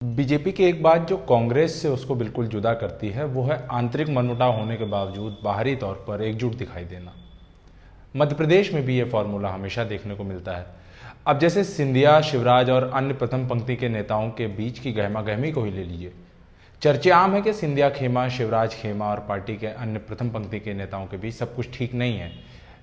BJP की एक बात जो कांग्रेस से उसको बिल्कुल जुदा करती है वो है आंतरिक मनमुटाव होने के बावजूद बाहरी तौर पर एकजुट दिखाई देना। मध्य प्रदेश में भी ये फॉर्मूला हमेशा देखने को मिलता है। अब जैसे सिंधिया, शिवराज और अन्य प्रथम पंक्ति के नेताओं के बीच की गहमा गहमी को ही ले लीजिए। चर्चे आम है कि सिंधिया खेमा, शिवराज खेमा और पार्टी के अन्य प्रथम पंक्ति के नेताओं के बीच सब कुछ ठीक नहीं है,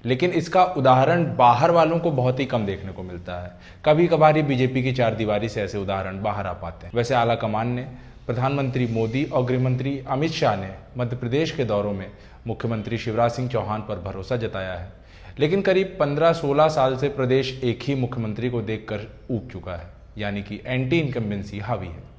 लेकिन इसका उदाहरण बाहर वालों को बहुत ही कम देखने को मिलता है। कभी कभार ही बीजेपी की चारदीवारी से ऐसे उदाहरण बाहर आ पाते हैं। वैसे आला कमान ने, प्रधानमंत्री मोदी और गृहमंत्री अमित शाह ने मध्य प्रदेश के दौरों में मुख्यमंत्री शिवराज सिंह चौहान पर भरोसा जताया है, लेकिन करीब 15-16 साल से प्रदेश एक ही मुख्यमंत्री को देखकर ऊब चुका है, यानी कि एंटी इनकम्बेंसी हावी है।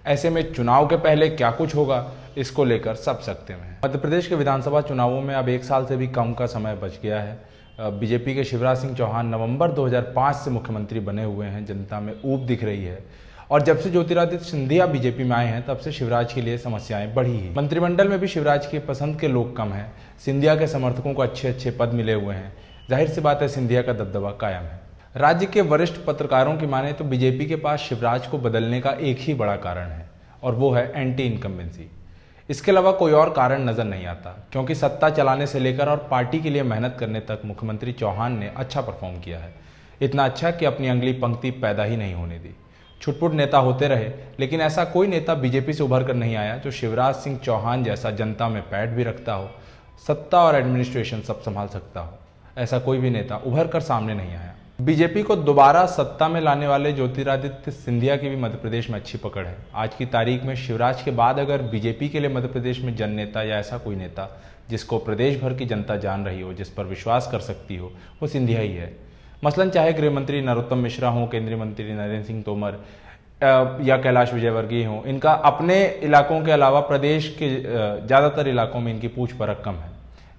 ऐसे में चुनाव के पहले क्या कुछ होगा, इसको लेकर सब सकते में है। मध्य प्रदेश के विधानसभा चुनावों में अब 1 साल से भी कम का समय बच गया है। बीजेपी के शिवराज सिंह चौहान नवंबर 2005 से मुख्यमंत्री बने हुए हैं। जनता में ऊब दिख रही है और जब से ज्योतिरादित्य सिंधिया बीजेपी में आए हैं तब से शिवराज के लिए समस्याएं बढ़ी ही। मंत्रिमंडल में भी शिवराज के पसंद के लोग कम हैं। सिंधिया के समर्थकों को अच्छे पद मिले हुए हैं। जाहिर सी बात है, सिंधिया का दबदबा कायम है। राज्य के वरिष्ठ पत्रकारों की माने तो बीजेपी के पास शिवराज को बदलने का एक ही बड़ा कारण है और वो है एंटी इनकम्बेंसी। इसके अलावा कोई और कारण नजर नहीं आता, क्योंकि सत्ता चलाने से लेकर और पार्टी के लिए मेहनत करने तक मुख्यमंत्री चौहान ने अच्छा परफॉर्म किया है। इतना अच्छा कि अपनी अगली पंक्ति पैदा ही नहीं होने दी। छुटपुट नेता होते रहे, लेकिन ऐसा कोई नेता बीजेपी से उभर कर नहीं आया जो शिवराज सिंह चौहान जैसा जनता में पैठ भी रखता हो, सत्ता और एडमिनिस्ट्रेशन सब संभाल सकता हो। ऐसा कोई भी नेता उभर कर सामने नहीं आया। बीजेपी को दोबारा सत्ता में लाने वाले ज्योतिरादित्य सिंधिया की भी मध्य प्रदेश में अच्छी पकड़ है। आज की तारीख में शिवराज के बाद अगर बीजेपी के लिए मध्य प्रदेश में जन नेता या ऐसा कोई नेता जिसको प्रदेश भर की जनता जान रही हो, जिस पर विश्वास कर सकती हो, वो सिंधिया ही है। मसलन चाहे गृह मंत्री नरोत्तम मिश्रा हो, केंद्रीय मंत्री नरेंद्र सिंह तोमर या कैलाश विजयवर्गीय हो, इनका अपने इलाकों के अलावा प्रदेश के ज़्यादातर इलाकों में इनकी पूछ परख कम है।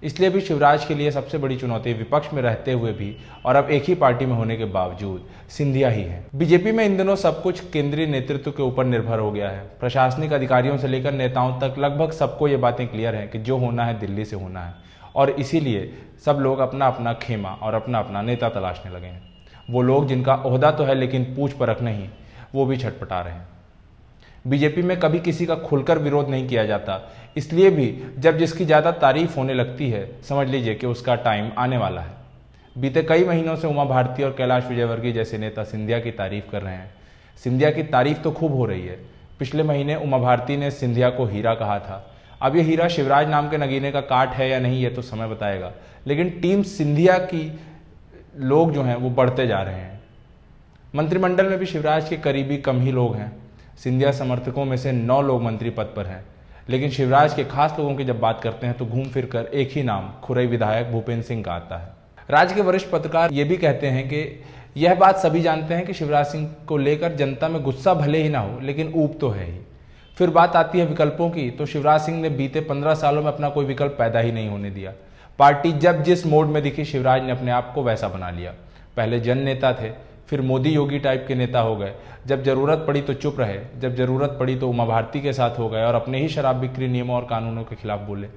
इसलिए भी शिवराज के लिए सबसे बड़ी चुनौती विपक्ष में रहते हुए भी और अब एक ही पार्टी में होने के बावजूद सिंधिया ही है। बीजेपी में इन दिनों सब कुछ केंद्रीय नेतृत्व के ऊपर निर्भर हो गया है। प्रशासनिक अधिकारियों से लेकर नेताओं तक लगभग सबको ये बातें क्लियर है कि जो होना है दिल्ली से होना है, और इसीलिए सब लोग अपना अपना खेमा और अपना अपना नेता तलाशने लगे हैं। वो लोग जिनका ओहदा तो है लेकिन पूछ परख नहीं, वो भी छटपटा रहे हैं। बीजेपी में कभी किसी का खुलकर विरोध नहीं किया जाता, इसलिए भी जब जिसकी ज़्यादा तारीफ होने लगती है समझ लीजिए कि उसका टाइम आने वाला है। बीते कई महीनों से उमा भारती और कैलाश विजयवर्गीय जैसे नेता सिंधिया की तारीफ कर रहे हैं। सिंधिया की तारीफ तो खूब हो रही है। पिछले महीने उमा भारती ने सिंधिया को हीरा कहा था। अब ये हीरा शिवराज नाम के नगीने का काट है या नहीं, ये तो समय बताएगा, लेकिन टीम सिंधिया की लोग जो हैं वो बढ़ते जा रहे हैं। मंत्रिमंडल में भी शिवराज के करीबी कम ही लोग हैं। सिंधिया समर्थकों में से 9 लोग मंत्री पद पर हैं, लेकिन शिवराज के खास लोगों की जब बात करते हैं तो घूम फिर कर एक ही नाम खुरई विधायक भूपेंद्र सिंह का आता है। राज्य के वरिष्ठ पत्रकार ये भी कहते हैं कि यह बात सभी जानते हैं कि शिवराज सिंह को लेकर जनता में गुस्सा भले ही ना हो, लेकिन ऊब तो है ही। फिर बात आती है विकल्पों की, तो शिवराज सिंह ने बीते 15 सालों में अपना कोई विकल्प पैदा ही नहीं होने दिया। पार्टी जब जिस मोड में दिखी, शिवराज ने अपने आप को वैसा बना लिया। पहले जन नेता थे, फिर मोदी योगी टाइप के नेता हो गए। जब जरूरत पड़ी तो चुप रहे, जब जरूरत पड़ी तो उमा भारती के साथ हो गए और अपने ही शराब बिक्री नियमों और कानूनों के खिलाफ बोले।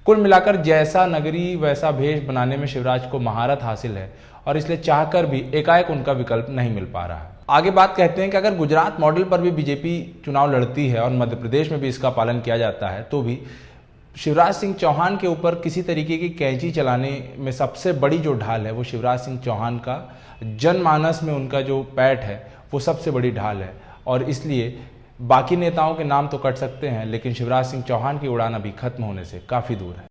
कुल मिलाकर जैसा नगरी वैसा भेष बनाने में शिवराज को महारत हासिल है और इसलिए चाहकर भी एकाएक उनका विकल्प नहीं मिल पा रहा है। आगे बात कहते हैं कि अगर गुजरात मॉडल पर भी बीजेपी चुनाव लड़ती है और मध्य प्रदेश में भी इसका पालन किया जाता है, तो भी शिवराज सिंह चौहान के ऊपर किसी तरीके की कैंची चलाने में सबसे बड़ी जो ढाल है वो शिवराज सिंह चौहान का जनमानस में उनका जो पैठ है वो सबसे बड़ी ढाल है। और इसलिए बाकी नेताओं के नाम तो कट सकते हैं, लेकिन शिवराज सिंह चौहान की उड़ान अभी खत्म होने से काफ़ी दूर है।